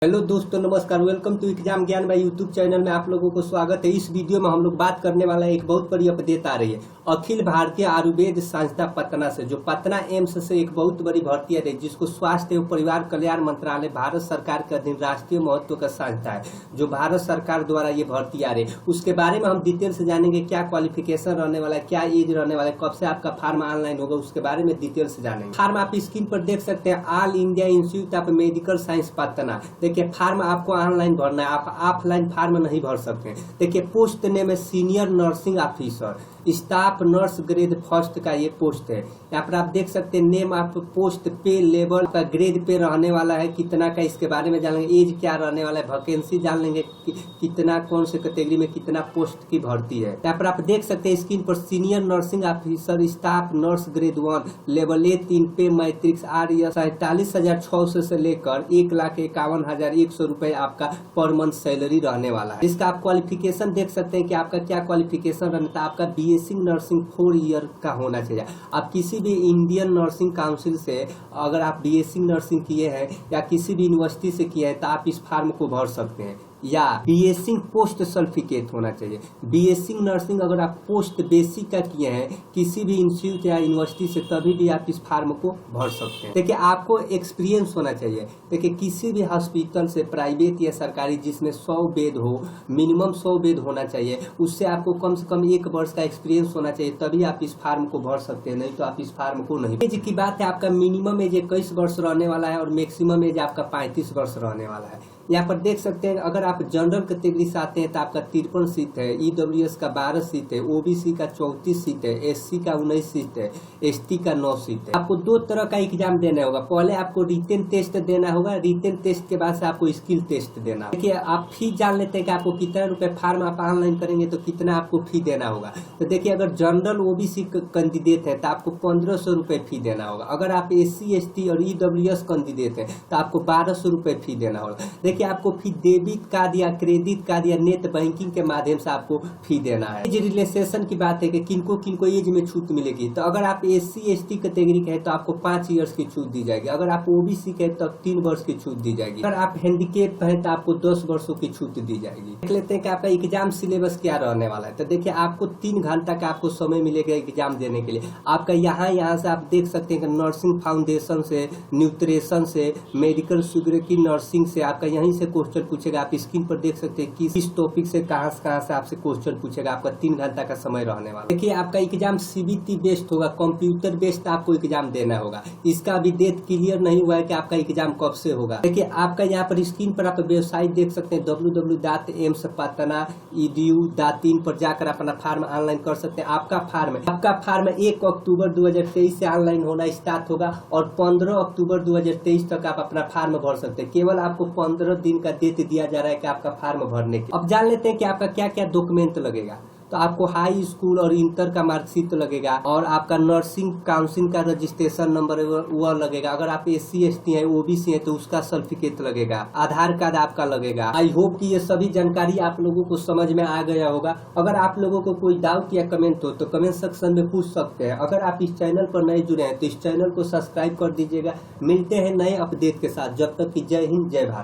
Hello दोस्तों, नमस्कार। Welcome to exam ज्ञान भाई यूट्यूब चैनल में आप लोगों को स्वागत है। इस वीडियो में हम लोग बात करने वाला है, एक बहुत बड़ी अपडेट आ रही है अखिल भारतीय आयुर्वेद संस्था पटना से, जो पटना एम्स से एक बहुत बड़ी भर्ती आ रही है, जिसको स्वास्थ्य एवं परिवार कल्याण मंत्रालय भारत सरकार के अधीन राष्ट्रीय महत्व का संस्था है, जो भारत सरकार द्वारा ये भर्ती आ रही है। उसके बारे में हम डिटेल से जानेंगे, क्या क्वालिफिकेशन रहने वाला है, क्या एज रहने वाला है, कब से आपका फार्म ऑनलाइन होगा, उसके बारे में डिटेल से जानेंगे। फार्म आप स्क्रीन पर देख सकते हैं, all India institute of medical science Patna. देखिए, फार्म आपको ऑनलाइन भरना है, आप ऑफलाइन फार्म नहीं भर सकते। देखिए, पोस्ट नेम है senior nursing officer, staff nurse grade first का ये पोस्ट है। यहाँ पर आप देख सकते हैं नेम ऑफ पोस्ट, पे लेवल का, ग्रेड पे रहने वाला है कितना का, इसके बारे में जान लेंगे। एज क्या रहने वाला है, वैकेंसी जान लेंगे कितना, कौन से कैटेगरी में कितना पोस्ट की भर्ती है। यहाँ पर आप देख सकते हैं स्क्रीन पर senior nursing officer staff nurse grade 1 level A3 पे मैट्रिक्स आर 47,600 से लेकर 1,51,100 रुपए आपका पर मंथ सैलरी रहने वाला है। इसका आप क्वालिफिकेशन देख सकते हैं कि आपका क्या क्वालिफिकेशन रहता है। आपका बीएससी नर्सिंग 4 ईयर का होना चाहिए। आप किसी भी इंडियन नर्सिंग काउंसिल से अगर आप बीएससी नर्सिंग किए हैं या किसी भी यूनिवर्सिटी से किए हैं तो आप इस फॉर्म को भर सकते हैं। या बीएससी पोस्ट सर्टिफिकेट होना चाहिए। बीएससी नर्सिंग अगर आप पोस्ट बेसिक का किए हैं किसी भी इंस्टीट्यूट या यूनिवर्सिटी से, तभी भी आप इस फॉर्म को भर सकते हैं। देखिए, आपको एक्सपीरियंस होना चाहिए। देखिए, किसी भी हॉस्पिटल से, प्राइवेट या सरकारी, जिसमें 100 बेड हो, मिनिमम 100 बेड होना चाहिए, उससे आपको कम से कम 1 वर्ष का एक्सपीरियंस होना चाहिए, तभी आप इस फॉर्म को भर सकते हैं, नहीं तो आप इस फॉर्म को नहीं। एज की बात है, आपका मिनिमम एज 21 वर्ष रहने वाला है और मैक्सिमम एज आपका 35 वर्ष रहने वाला है। यहाँ पर देख सकते हैं, अगर आप जनरल कैटेगरी से आते हैं तो आपका 53 सीट है, ईडब्ल्यूएस का 12 सीट है, ओबीसी का 34 सीट है, एससी का 19 सीट है, एसटी का 9 सीट है। आपको 2 तरह का एग्जाम देना होगा। पहले आपको रिटन टेस्ट देना होगा, रिटन टेस्ट के बाद से आपको स्किल टेस्ट देना होगा। देखिए, आप फी जान लेते हैं कि आपको कितना रुपए फार्म आप ऑनलाइन करेंगे तो कितना आपको फी देना होगा। तो देखिए, अगर जनरल ओबीसी कैंडिडेट है तो आपको 1500 रुपए फी देना होगा। अगर आप एससी एसटी और ईडब्ल्यूएस कैंडिडेट है तो आपको 1200 रुपए फी देना होगा। देखिए, आपको फी डेबिट कार्ड या क्रेडिट कार्ड या नेट बैंकिंग के माध्यम से आपको फी देना है। एज रिलैक्सेशन की बात है कि किनको किनको एज में छूट मिलेगी। तो अगर आप एससी एसटी कैटेगरी के हैं तो आपको 5 इयर्स की छूट दी जाएगी। अगर आप ओबीसी के हैं तो 3 वर्ष की छूट दी जाएगी। अगर आप हैंडीकेप है तो आपको 10 वर्षों की छूट दी जाएगी। देख लेते हैं कि आपका एग्जाम सिलेबस क्या रहने वाला है। तो देखिए, आपको 3 घंटा का आपको समय मिलेगा एग्जाम देने के लिए। आपका यहाँ से आप देख सकते हैं कि नर्सिंग फाउंडेशन से, न्यूट्रिशन से, मेडिकल सिक्योरिटी नर्सिंग से आपका यहीं से क्वेश्चन पूछेगा। आप स्क्रीन पर देख सकते हैं किस टॉपिक से कहां से आपसे क्वेश्चन पूछेगा। आपका 3 घंटा का समय रहने वाला। देखिए, आपका एग्जाम सीबीटी बेस्ड होगा, कंप्यूटर बेस्ड आपको एग्जाम देना होगा। इसका अभी डेट क्लियर नहीं हुआ है कि आपका एग्जाम कब से होगा। देखिए, आपका यहाँ पर स्क्रीन पर आप वेबसाइट देख सकते हैं www.emspatna.edu.in पर जाकर अपना फार्म ऑनलाइन कर सकते हैं। आपका फार्म 1 अक्टूबर 2023 से ऑनलाइन होना स्टार्ट होगा और 15 अक्टूबर 2023 तक आप अपना फार्म भर सकते हैं। केवल आपको 15 दिन का डेट दिया जा रहा है कि आपका फार्म भरने के। अब जान लेते हैं कि आपका क्या क्या डॉक्यूमेंट लगेगा। तो आपको हाई स्कूल और इंटर का मार्कशीट लगेगा और आपका नर्सिंग काउंसिल का रजिस्ट्रेशन नंबर वो लगेगा। अगर आप एससी एसटी है, ओबीसी है तो उसका सर्टिफिकेट लगेगा। आधार कार्ड आपका लगेगा। आई होप कि ये सभी जानकारी आप लोगों को समझ में आ गया होगा। अगर आप लोगों को कोई डाउट या कमेंट हो तो कमेंट सेक्शन में पूछ सकते हैं। अगर आप इस चैनल पर नए जुड़े हैं तो इस चैनल को सब्सक्राइब कर दीजिएगा। मिलते हैं नए अपडेट के साथ। जब तक कि जय हिंद, जय भारत।